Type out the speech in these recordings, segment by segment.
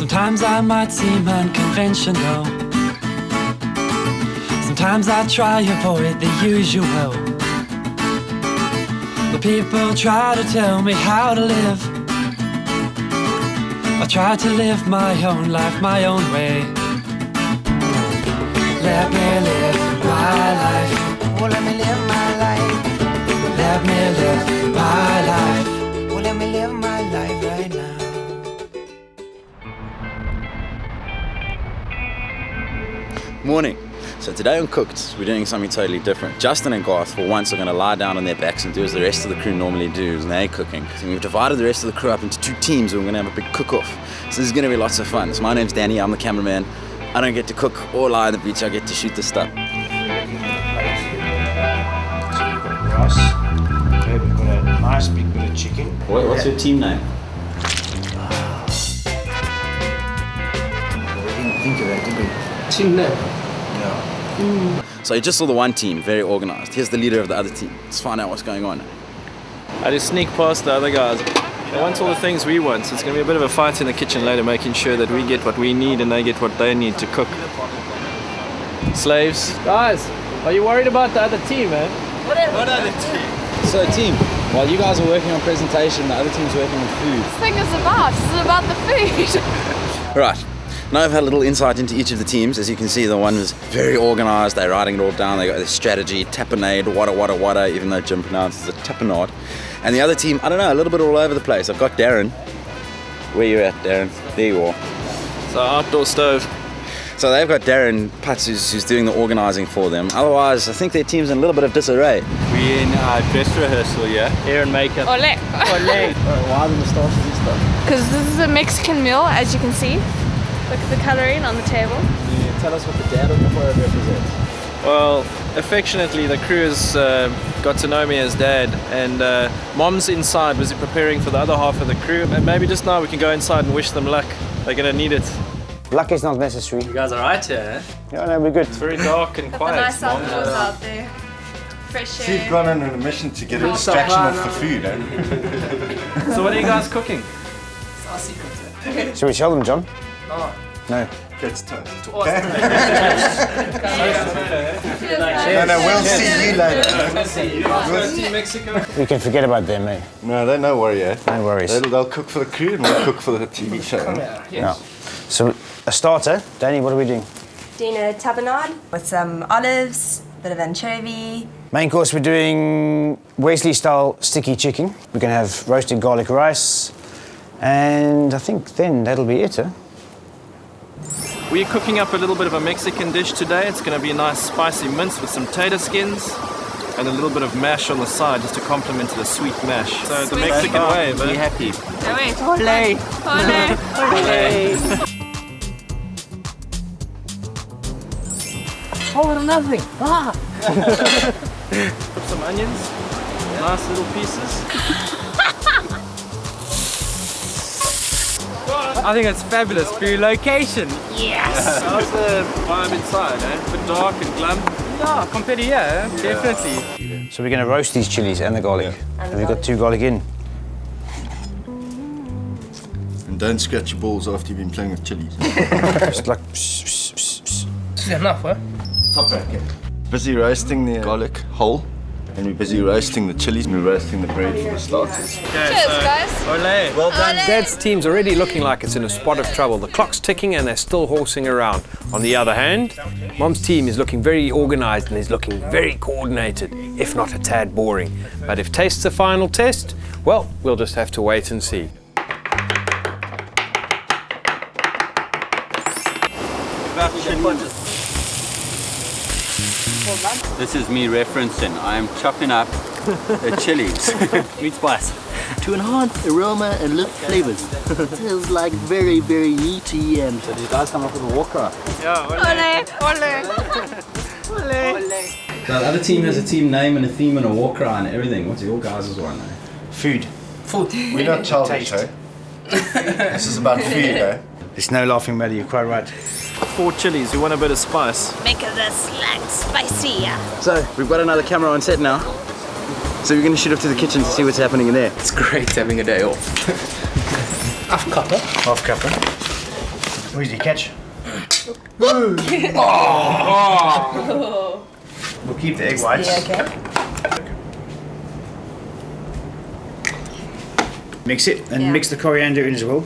Sometimes I might seem unconventional. Sometimes I try avoid the usual. The people try to tell me how to live. I try to live my own life, my own way. Let me live my life. Oh, let me live my life. Let me live my life. Oh, let me live my life right now. Morning. So today on Cooked, we're doing something totally different. Justin and Garth, for once, are going to lie down on their backs and do as the rest of the crew normally do when they're cooking. So we've divided the rest of the crew up into two teams and we're going to have a big cook-off. So this is going to be lots of fun. So my name's Danny, I'm the cameraman. I don't get to cook or lie on the beach, I get to shoot the stuff. So you've got rice. Okay, we've got a nice big bit of chicken. What's your team name? We didn't think of that, did we? Team name. Yeah. So you just saw the one team, very organized. Here's the leader of the other team. Let's find out what's going on. I just sneak past the other guys. They want all the things we want, so it's going to be a bit of a fight in the kitchen later, making sure that we get what we need and they get what they need to cook. Slaves. Guys, are you worried about the other team, man? What other team? So team, while you guys are working on presentation, the other team's working on food. This thing is about the food. Right. Now I've had a little insight into each of the teams. As you can see, the one was very organized. They're writing it all down. They got their strategy, tapenade, wada, even though Jim pronounces it tapenade. And the other team, I don't know, a little bit all over the place. I've got Darren. Where you at, Darren? There you are. So outdoor stove. So they've got Darren Putz who's doing the organising for them. Otherwise, I think their team's in a little bit of disarray. We're in our dress rehearsal, yeah? Hair and makeup. Ole. Ole. Why the moustaches and stuff? Because this is a Mexican meal, as you can see. Look at the colouring on the table. Yeah, tell us what the dad of the photo represents. Well, affectionately, the crew has got to know me as Dad, and Mom's inside busy preparing for the other half of the crew. And maybe just now we can go inside and wish them luck. They're going to need it. Luck is not necessary. You guys are right here, eh? Yeah, no, we're good. It's very dark and quiet. Nice outdoors out there. Fresh air. You've gone on a mission to get a distraction off the food, eh? So what are you guys cooking? It's our secret. Shall we tell them, John? No. No. That's toast. Cheers, No, we'll see you later. We can forget about them, mate. No, they're no worry, eh? No worries. They'll cook for the crew and we'll cook for the TV show. Yeah. So, a starter. Danny, what are we doing? Doing a tapenade with some olives, a bit of anchovy. Main course, we're doing Wesley-style sticky chicken. We're going to have roasted garlic rice. And I think then that'll be it, huh? We're cooking up a little bit of a Mexican dish today. It's going to be a nice spicy mince with some tater skins and a little bit of mash on the side just to complement the sweet mash. So the Mexican way, but... Be happy. No, wait. Ole! Oh, nothing. Ah. Put some onions, nice little pieces. I think it's fabulous for your location. Yes. How's the vibe inside, eh? A bit dark and glum. Yeah, compared to here, definitely. So we're going to roast these chilies and the garlic. And Have we got 2 garlic in? And don't scratch your balls after you've been playing with chilies. Just like... This is enough, huh? Top racket. Busy roasting the garlic whole. And we're busy roasting the chilies and we're roasting the bread for the starters. Okay, Cheers, guys. Ole. Well done. Dad's team's already looking like it's in a spot of trouble. The clock's ticking and they're still horsing around. On the other hand, Mom's team is looking very organised and is looking very coordinated, if not a tad boring. But if taste's the final test, well, we'll just have to wait and see. This is me referencing. I am chopping up the chilies. Meat spice. To enhance aroma and lift flavors. It is like very, very meaty and... So you guys come up with a walker. Yeah, Ole. So the other team has a team name and a theme and a war cry and everything. What's your guys' one, eh? Food. We're not childish, eh? This is about food, eh? There's no laughing matter, you're quite right. 4 chilies. You want a bit of spice? Make it a slight spicier. So we've got another camera on set now. So we're going to shoot up to the kitchen to see what's happening in there. It's great having a day off. Half cuppa. Where's the catch? Oh. We'll keep the egg whites. Yeah, okay. Mix it and mix the coriander in as well.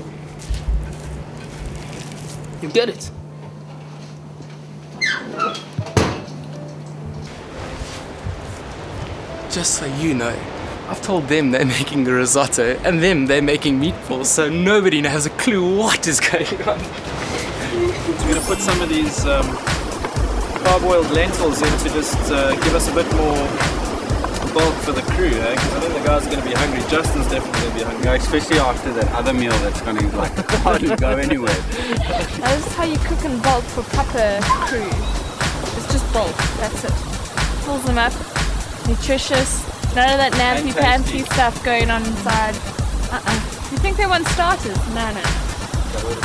You get it. Just so you know, I've told them they're making the risotto and them they're making meatballs, so nobody has a clue what is going on. We're going to put some of these parboiled lentils in to just give us a bit more bulk for the crew, eh? Because I think the guys are going to be hungry. Justin's definitely going to be hungry. No, especially after that other meal that's going to like hardly go anywhere. This is how you cook in bulk for proper crew. It's just bulk, that's it. Fills them up, nutritious, none of that nampy-pampy stuff going on inside. You think they want starters? No.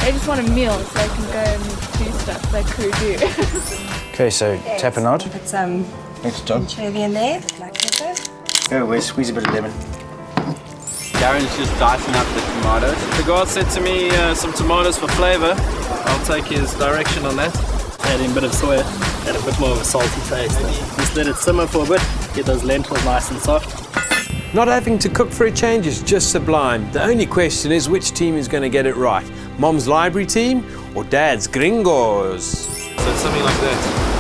They just want a meal so they can go and do stuff that crew do. Okay, so tapenade. Put some anchovy in there, black pepper. Oh, we'll squeeze a bit of lemon. Darren's just dicing up the tomatoes. The guard said to me some tomatoes for flavour. I'll take his direction on that. Add in a bit of soya, add a bit more of a salty taste. Just let it simmer for a bit, get those lentils nice and soft. Not having to cook for a change is just sublime. The only question is which team is going to get it right. Mom's library team or Dad's gringos? So it's something like that.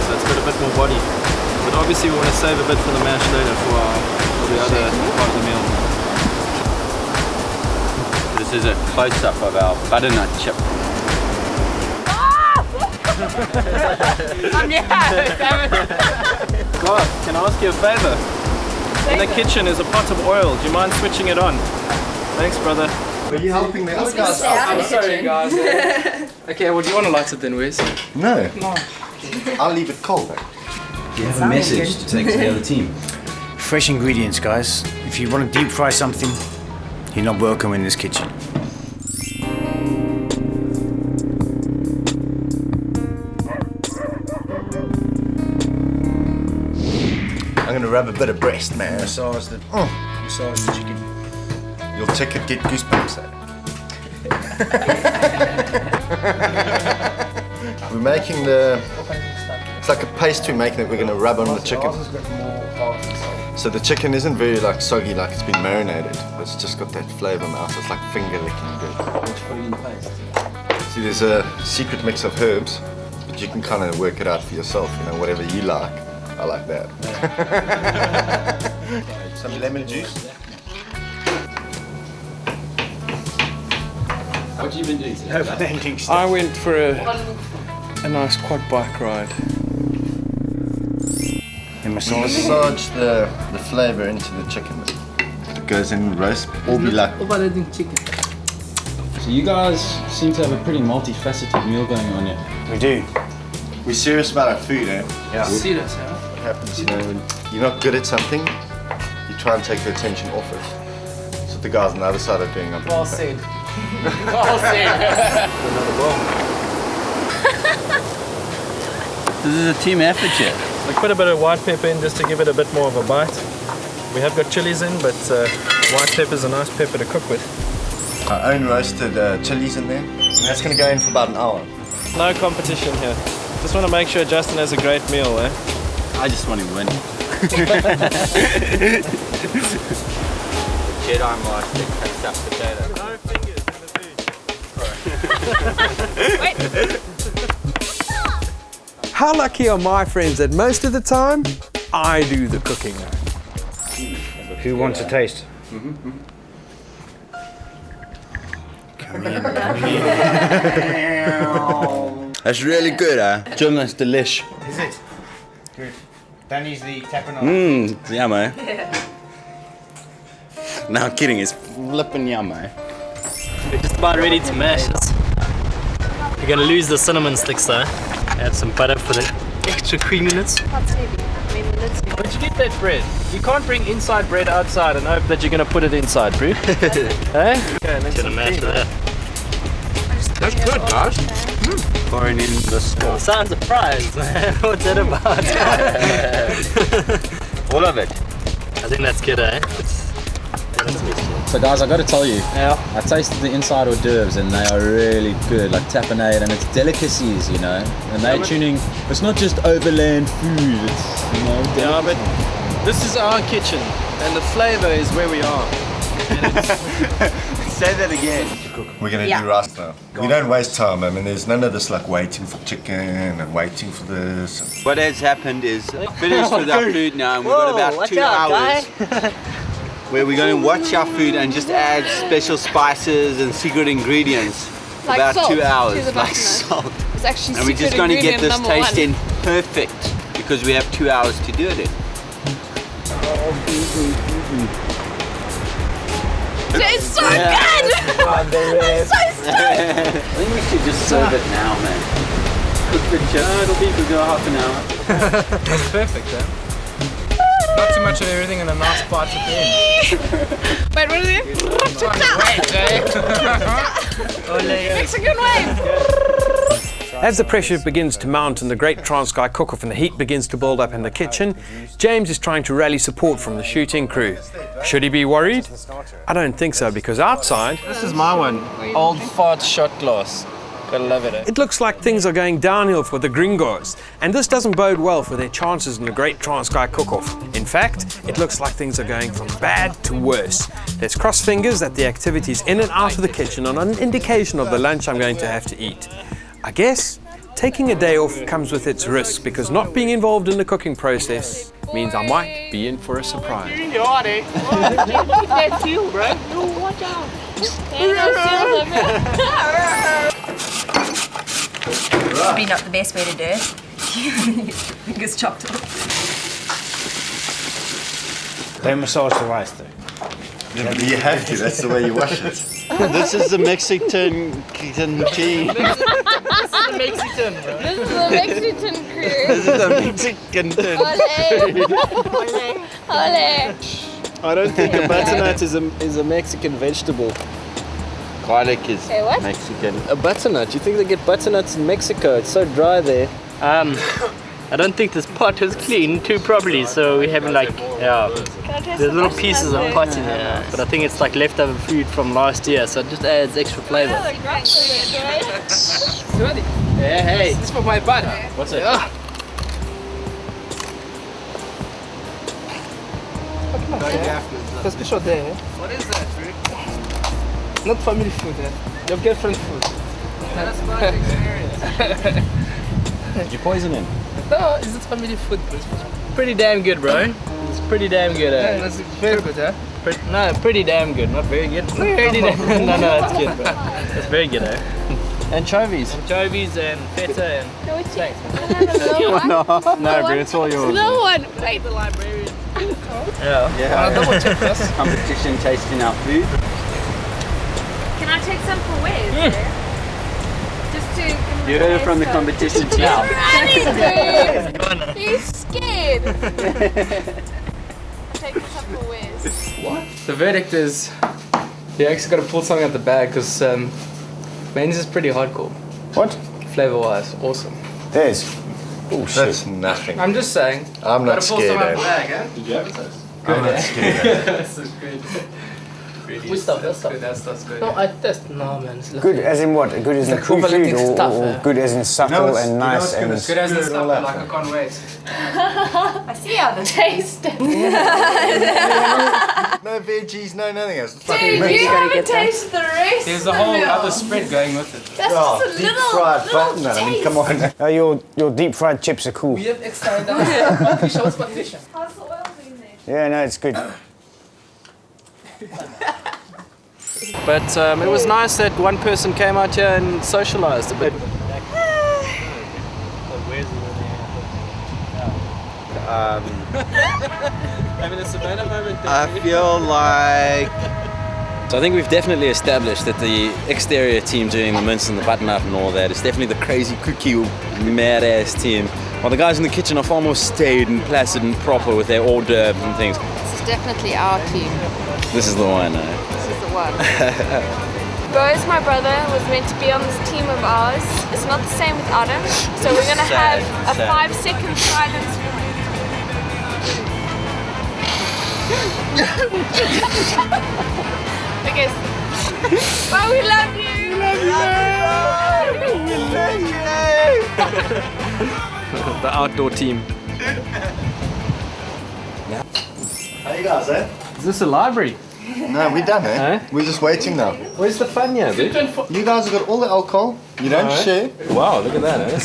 So it's got a bit more body. But obviously we want to save a bit for the mash later for the other part of the meal. This is a close-up of our butternut chip. God, can I ask you a favour? In the kitchen is a pot of oil. Do you mind switching it on? Thanks, brother. Are you helping the other guys out? I'm sorry, guys. Okay, well, do you want to light it then, Wes? No. I'll leave it cold though. Do you have a message to take to the other team? Fresh ingredients, guys. If you want to deep fry something, you're not welcome in this kitchen. I'm gonna rub a bit of breast, man. Massage the chicken. You'll check it, get goosebumps. We're making it's like a paste we're making that we're gonna rub on the chicken. So the chicken isn't very like soggy, like it's been marinated. It's just got that flavour now, so it's like finger licking good. See, there's a secret mix of herbs, but you can kind of work it out for yourself, you know, whatever you like. I like that. Some lemon juice. What have you been doing today? I went for a nice quad bike ride. And massage the flavour into the chicken. It goes in roast, or be like. So you guys seem to have a pretty multifaceted meal going on here. We do. We're serious about our food, eh? Yeah. Serious, huh? What happens, you know, when you're not good at something, you try and take the attention off it. That's what the guys on the other side are doing. Well said. Well said. This is a team effort here. We put a bit of white pepper in just to give it a bit more of a bite. We have got chilies in, but white pepper is a nice pepper to cook with. Our own roasted chilies in there, and that's going to go in for about an hour. No competition here. Just want to make sure Justin has a great meal, eh? I just want to win. Jedi Master cuts up potato. No fingers in the food. How lucky are my friends that most of the time, I do the cooking. Who wants a taste? That's really good, That's delish. Is it? Good. Danny's the tapenade. Yum, eh? No, I'm kidding, it's flipping yum, eh? We're just about ready to mash this. You're gonna lose the cinnamon sticks though. Add some butter for the extra creaminess. Where'd you get that bread? You can't bring inside bread outside and hope that you're going to put it inside, Brew. Eh? Okay, let's Gonna mash that. That's good, guys. Pouring in the sauce. Sounds surprised, man. What's that about? All of it. I think that's good, eh? Let's mix it. So guys, I got to tell you, I tasted the inside hors d'oeuvres and they are really good, like tapenade, and it's delicacies, you know. And they're tuning. It's not just overland food. It's, you know. Yeah, but this is our kitchen, and the flavour is where we are. Say that again. We're gonna do rice now. We don't waste time. I mean, there's none of this like waiting for chicken and waiting for this. What has happened is finished with our food now, and we've got about 2 hours where we're going to watch our food and just add special spices and secret ingredients. Like about salt 2 hours, to the like butternut. salt. It's actually And we're just secret going to get ingredient this number taste one. in perfect because we have 2 hours to do it in. It's so good! It's so good! I think we should just serve it now, man. Cook the chicken. It'll be for half an hour. That's perfect, eh? Not too much of everything and a nice bite at the end. Wait, what is it? Mexican wave! As the pressure begins to mount in the great Transkei Cookoff and the heat begins to build up in the kitchen, James is trying to rally support from the shooting crew. Should he be worried? I don't think so, because outside... This is my one. Old fart shot glass. Gotta love it, eh? It looks like things are going downhill for the gringos, and this doesn't bode well for their chances in the great Transkei Cookoff. In fact, it looks like things are going from bad to worse. Let's cross fingers that the activities in and out of the kitchen are an indication of the lunch I'm going to have to eat. I guess taking a day off comes with its risks, because not being involved in the cooking process means I might be in for a surprise. That's you, bro. No, watch out. Probably not the best way to do it. Fingers chopped off. Don't massage the rice though. Yeah, but you have to, that's the way you wash it. This is the Mexican tea. This is the Mexican crew. This is the Mexican tin. Ole. Ole. I don't think a butternut is a Mexican vegetable. Garlic is what? Mexican. A butternut? You think they get butternuts in Mexico? It's so dry there. I don't think this pot is cleaned too properly, so we haven't there's little pieces of pot in there, but I think it's like leftover food from last year, so it just adds extra flavour. Hey, this is for my butter. What's it? That's special day, eh? What is that, Rick? Not family food, eh? Your girlfriend food. That's my experience. Did you poison him? No, it's just family food. Pretty damn good, bro. It's pretty damn good, eh? Yeah, that's very good, eh? Pretty damn good, not very good. Pretty damn. No, that's good, bro. That's very good, eh? Anchovies. Anchovies and feta and... No, it's thanks, No, bro, it's all yours. No one. Wait, the librarian. Yeah. Double check this. Competition tasting our food. Can I take some for Wes? Just to... You heard it from the competition team. Running, dude. He's scared. Take some for Wes. What? The verdict is you actually got to pull something out the bag because Maine's is pretty hardcore. What? Flavor wise, awesome. There's. Oh shit. That's nothing. I'm just saying. I'm not gotta pull scared, something out eh? the bag, eh? Did you have a taste? Good, I'm not eh? scared. That's good. We stop, that's good. That's good. No, I test. No, man. It's Good as in what? Good as in It's food equivalent or, stuff, or good as in subtle and nice and... good as the stuff, like I can't wait. I see how the Taste. No veggies, no nothing else. It's Dude, like you haven't tasted the rest. There's a whole other spread going with it. That's just a deep little, fried little butternut. I mean, come on. Oh, your deep fried chips are cool. We have extra Patricia, what's Patricia? How's the oil in there? Yeah, no, it's good. But it was nice that one person came out here and socialised a bit. Having a Savannah moment there. I feel like... So I think we've definitely established that the exterior team doing the mince and the butternut and all that is definitely the crazy cookie mad-ass team, while the guys in the kitchen are far more staid and placid and proper with their hors d'oeuvres and things. This is definitely our team. This is the one, This is the one. Rose, my brother, was meant to be on this team of ours. It's not the same without him. So we're going to have a 5-second silence. guess. But we love you. The outdoor team. How you guys, eh? Is this a library? No, we're done, eh? We're just waiting now. Where's the fun here, dude? You guys have got all the alcohol. You don't share. Wow, look at that, eh?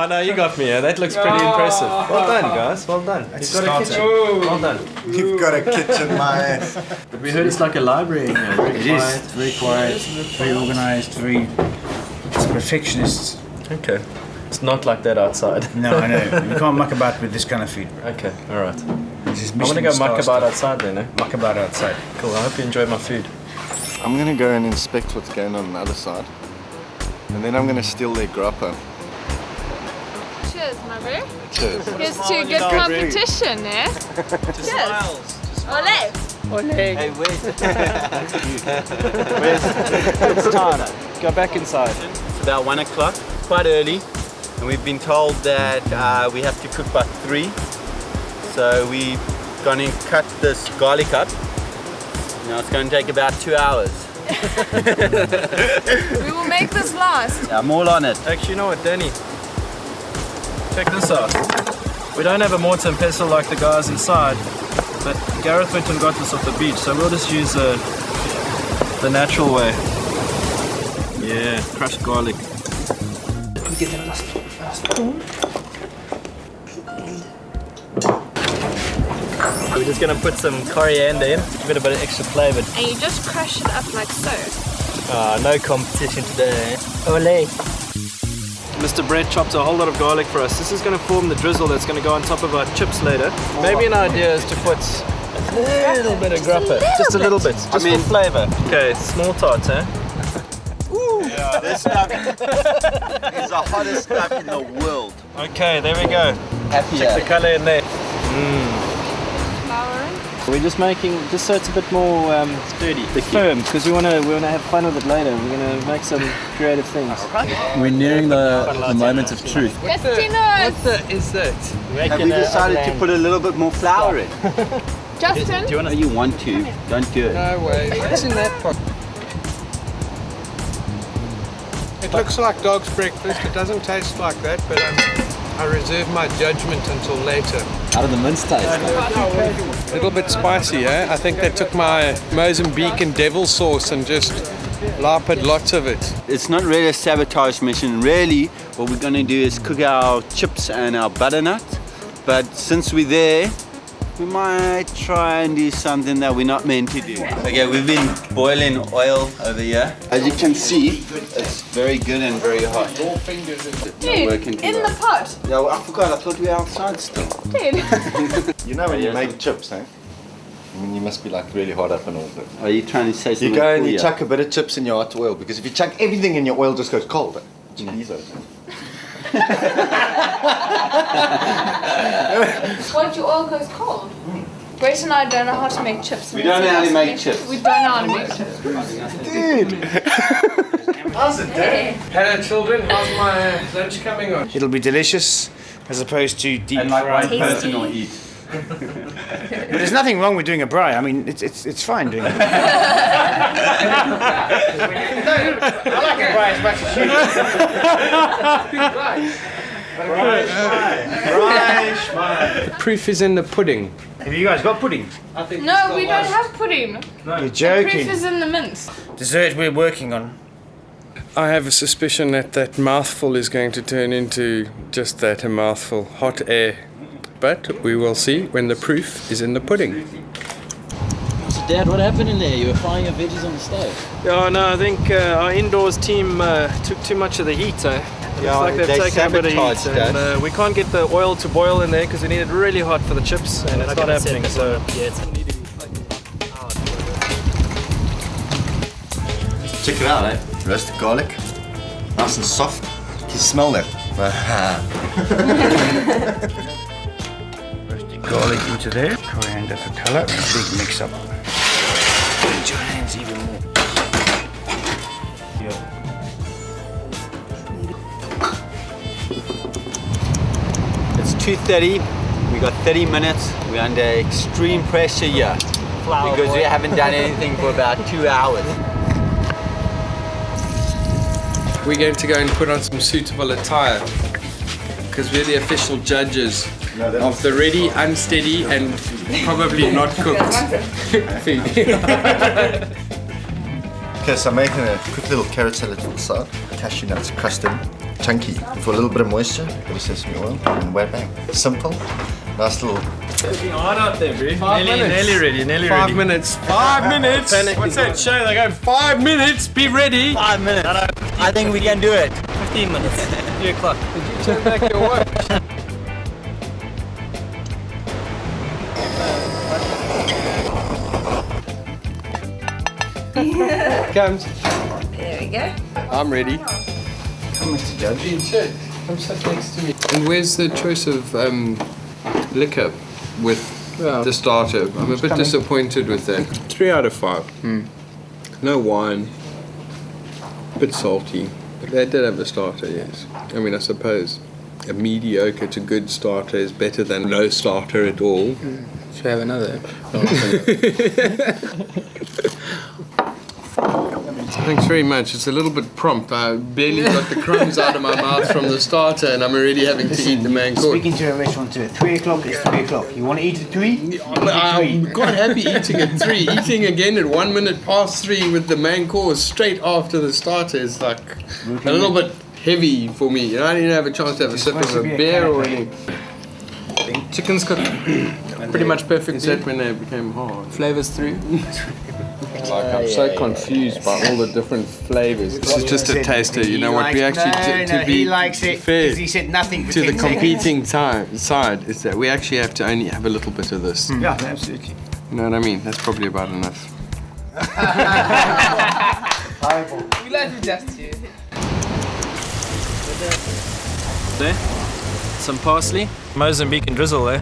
No, you got me. That looks pretty impressive. Well done, guys. Well done. You've got a kitchen. Well done. You've got a kitchen, my ass. But we heard it's like a library in here. It is very quiet, very organised, it's perfectionist. Okay. It's not like that outside. No, I know. You can't muck about with this kind of food. Okay, alright. This is I'm gonna go muck about outside then, eh? Muck about outside. Cool, I hope you enjoy my food. I'm gonna go and inspect what's going on the other side. And then I'm gonna steal their grappa. Cheers, my bro. Cheers. Here's to good competition, eh? Cheers. Ole. Hey, where's it's Tana. Go back inside. It's about 1 o'clock, quite early, and we've been told that we have to cook by 3. So we're going to cut this garlic up. Now it's going to take about 2 hours. We will make this last. I'm all on it. Actually, you know what, Danny? Check this out. We don't have a mortar and pestle like the guys inside, but Gareth went and got this off the beach, so we'll just use the natural way. Yeah, crushed garlic. We're just gonna put some coriander in, give it a bit of extra flavour. And you just crush it up like so. No competition today. Ole. Mr. Brett chopped a whole lot of garlic for us. This is going to form the drizzle that's going to go on top of our chips later. Maybe an idea is to put a little bit of grappa. Just a little bit, just for flavour. Okay, small tarts, eh? Ooh. Yeah, this stuff is the hottest stuff in the world. Okay, there we go. Happy. Check the colour in there. We're just making, just so it's a bit more sturdy, firm, because we want to have fun with it later. We're going to make some creative things. We're nearing the moment of truth. What is that? Have we decided to put a little bit more flour in? Justin? Do you want to? Don't do it. No way. What's in that pot? It looks like dog's breakfast. It doesn't taste like that, but I reserve my judgment until later. How did the mince taste? A little bit spicy, eh? I think they took my Mozambique and devil sauce and just lapid lots of it. It's not really a sabotage mission. Really, what we're going to do is cook our chips and our butternut. But since we're there, we might try and do something that we're not meant to do. Okay, we've been boiling oil over here. As you can see, it's very good and very hot. Dude, in the pot. Yeah, well, I forgot. I thought we were outside still. Dude. You know when you make chips, eh? I mean, you must be like really hot up and all that. Are you trying to say something? You go and you chuck a bit of chips in your hot oil, because if you chuck everything in your oil, it just goes cold. What, your oil goes cold? Brett and I don't know how to make chips. We don't know how to make chips. We don't know how to make chips. Dude! How's it, Dad? Hello children, how's my lunch coming on? It'll be delicious as opposed to deep fried. Person or eat. But there's nothing wrong with doing a braai. I mean, it's fine doing it. I like a braai as much as you. The proof is in the pudding. Have you guys got pudding? No, we don't have pudding. You're joking. The proof is in the mince. Dessert we're working on. I have a suspicion that mouthful is going to turn into just that, a mouthful, hot air. But we will see when the proof is in the pudding. So Dad, what happened in there? You were frying your veggies on the stove. Yeah, no, I think our indoors team took too much of the heat. Looks like they've taken a bit of heat, and we can't get the oil to boil in there because we need it really hot for the chips, and it's not happening. So yeah, it's gonna need to be Check it out, eh? Roasted garlic, nice and soft. Can you smell that? Roasted garlic into there, coriander for colour, big mix up. Into your hands even more. It's 2:30. We're got 30 minutes. We're under extreme pressure here because we haven't done anything for about 2 hours. We're going to go and put on some suitable attire because we're the official judges of the ready, unsteady, and probably not cooked food. Okay, so I'm making a quick little carrot salad for the side. Cashew nuts crusted, chunky, for a little bit of moisture, a bit of sesame oil, and wham bang. Simple, nice little. Looking hard out there, bro. Nearly ready. 5 minutes. 5 minutes. What's that show? They go 5 minutes. Be ready. 5 minutes. I think we can do it. 15 minutes. 3 o'clock. Did you check back your watch? Comes. There we go. I'm ready. Come, Mr. Judge. Come sit next to me. And where's the choice of liquor with the starter? I'm a bit disappointed with that. 3 out of 5. No wine. A bit salty. But they did have a starter, yes. I mean, I suppose a mediocre to good starter is better than no starter at all. Should I have another? Thanks very much. It's a little bit prompt. I barely got the crumbs out of my mouth from the starter and I'm already having to eat the main course. Speaking to a restaurant at 3 o'clock is 3 o'clock. You want to eat at 3? I'm quite happy eating at 3. Eating again at 1 minute past 3 with the main course straight after the starter is like a little bit heavy for me. You know, I didn't have a chance to have a sip of a beer or anything. Chicken's got pretty much perfect. Is that when they became hard? Flavors through. Like I'm so confused by all the different flavors. This is just a taster. You know what we actually to be he likes it fair he said nothing for to the 10 seconds. competing side is that we actually have to only have a little bit of this. Yeah, absolutely. You know what I mean? That's probably about enough. We like to just here. There. Some parsley. Mozambique and drizzle there.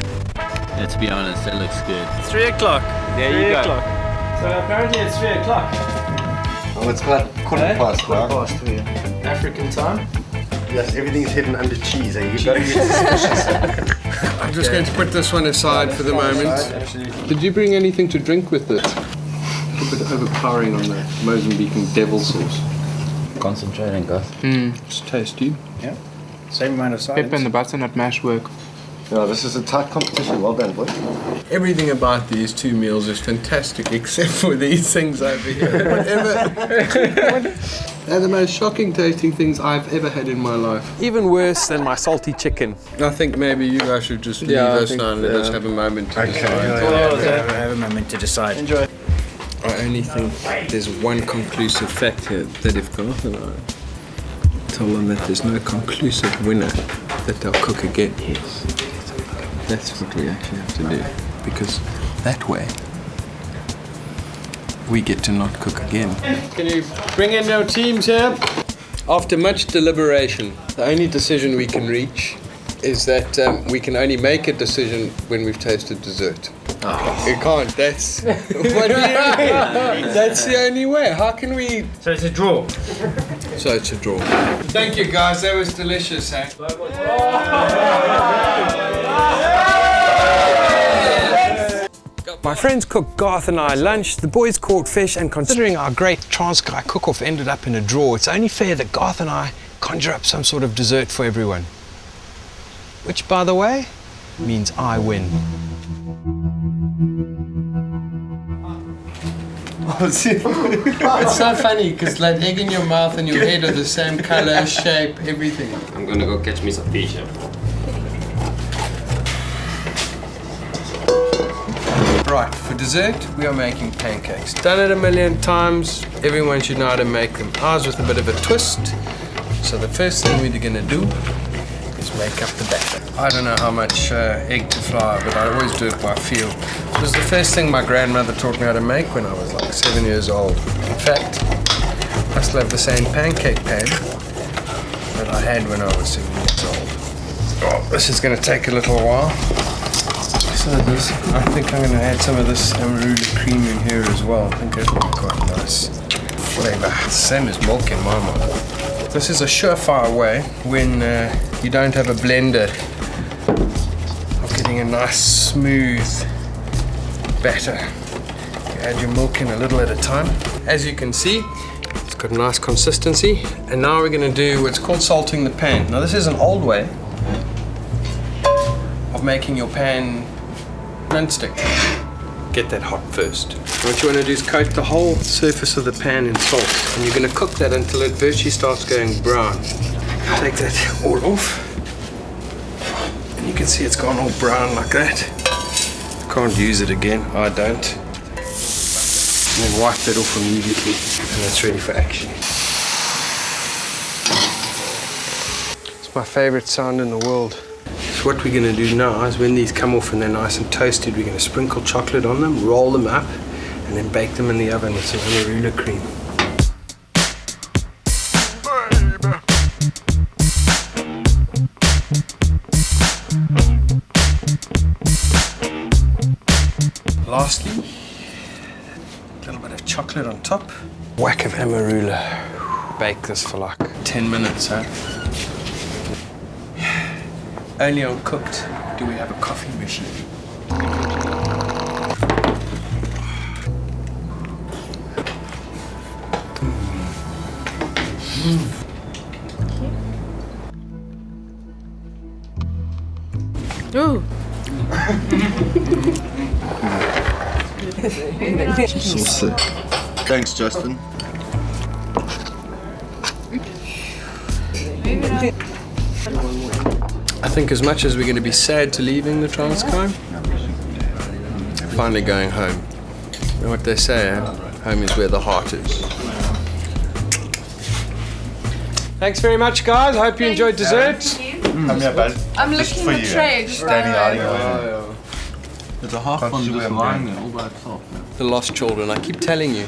Let's be honest, that looks good. 3 o'clock. There you go. So apparently it's 3 o'clock. Oh, it's about quarter past 3. African time. Yes, everything's hidden under cheese. You've got to get suspicious. I'm just going to put this one aside for the moment. Did you bring anything to drink with it? A little bit overpowering on the Mozambican devil sauce. Concentrating, guys. It's tasty. Yeah. Same amount of silence. Pepper and the butternut mash work. No, this is a tight competition. Well done, boy. Everything about these 2 meals is fantastic except for these things over here. They're the most shocking tasting things I've ever had in my life. Even worse than my salty chicken. I think maybe you guys should just leave us now and let us have a moment to decide. Have a moment to decide. Enjoy. I only think there's one conclusive fact here, that if Garth and I tell them that there's no conclusive winner, that they'll cook again. That's what we actually have to do, because that way we get to not cook again. Can you bring in your teams here? After much deliberation, the only decision we can reach is that we can only make a decision when we've tasted dessert. Oh. We can't, that's... What do you mean? That's the only way. How can we... So it's a draw. So it's a draw. Thank you guys, that was delicious, eh? My friends cooked Garth and I lunch, the boys caught fish, and considering our great Transkei cook-off ended up in a draw, it's only fair that Garth and I conjure up some sort of dessert for everyone. Which, by the way, means I win. It's so funny because like egg in your mouth and your head are the same color, shape, everything. I'm gonna go catch me some fish. Right, for dessert, we are making pancakes. Done it a million times, everyone should know how to make them. Ours with a bit of a twist. So the first thing we're gonna do is make up the batter. I don't know how much egg to flour, but I always do it by feel. This was the first thing my grandmother taught me how to make when I was like 7 years old. In fact, I still have the same pancake pan that I had when I was 7 years old. Oh, this is gonna take a little while. So this, I think I'm going to add some of this amarula cream in here as well. I think it'll be quite nice flavor. Same as milk in my mind. This is a surefire way when you don't have a blender of getting getting a nice smooth batter. You add your milk in a little at a time. As you can see, it's got a nice consistency. And now we're going to do what's called salting the pan. Now this is an old way of making your pan non-stick. Get that hot first. What you want to do is coat the whole surface of the pan in salt. And you're going to cook that until it virtually starts going brown. Take that all off. And you can see it's gone all brown like that. Can't use it again, I don't. And then wipe that off immediately. And it's ready for action. It's my favorite sound in the world. So what we're going to do now is when these come off and they're nice and toasted, we're going to sprinkle chocolate on them, roll them up, and then bake them in the oven with some amarula cream. Lastly, a little bit of chocolate on top. Whack of amarula. Bake this for like 10 minutes, huh? Only on Cooked do we have a coffee machine. Ooh. Saucy. Thanks, Justin. I think as much as we're going to be sad to leaving the Transkei, finally going home. You know what they say, eh? Home is where the heart is. Thanks very much, guys. I hope you enjoyed dessert. Come here, bud. I'm looking at the tray. Standing out here. There's a half one just lying there all by itself. The lost children, I keep telling you.